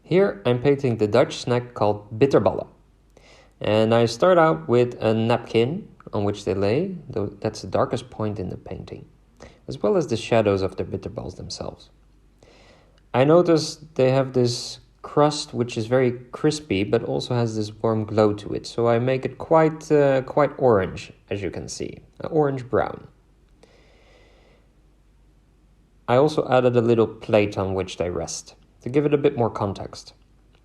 Here I'm painting the Dutch snack called Bitterballen. And I start out with a napkin on which they lay, though that's the darkest point in the painting, as well as the shadows of the bitterballs themselves. I notice they have this crust which is very crispy but also has this warm glow to it, so I make it quite orange, as you can see, orange-brown. I also added a little plate on which they rest, to give it a bit more context.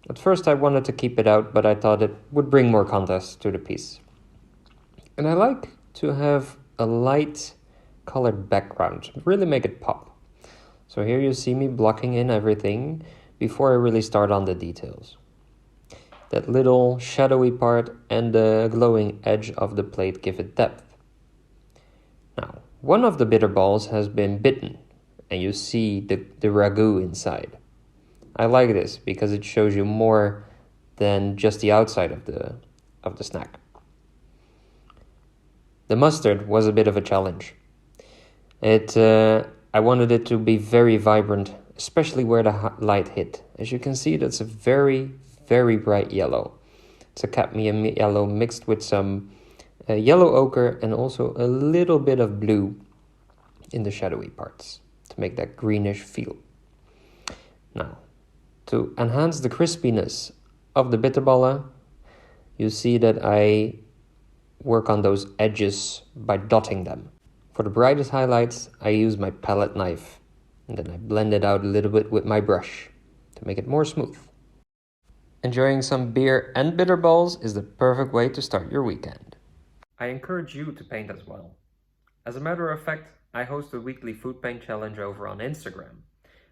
At first I wanted to keep it out, but I thought it would bring more context to the piece. And I like to have a light colored background, really make it pop. So here you see me blocking in everything before I really start on the details. That little shadowy part and the glowing edge of the plate give it depth. Now, one of the bitter balls has been bitten, and you see the ragu inside. I like this because it shows you more than just the outside of the snack. The mustard was a bit of a challenge. I wanted it to be very vibrant, especially where the light hit. As you can see, that's a very, very bright yellow. It's a cadmium yellow mixed with some yellow ochre and also a little bit of blue in the shadowy parts to make that greenish feel. Now, to enhance the crispiness of the bitterballen, you see that I work on those edges by dotting them. For the brightest highlights, I use my palette knife, and then I blend it out a little bit with my brush to make it more smooth. Enjoying some beer and bitterballs is the perfect way to start your weekend. I encourage you to paint as well. As a matter of fact, I host a weekly food paint challenge over on Instagram,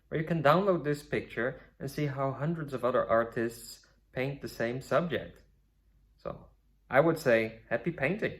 where you can download this picture and see how hundreds of other artists paint the same subject. So, I would say happy painting!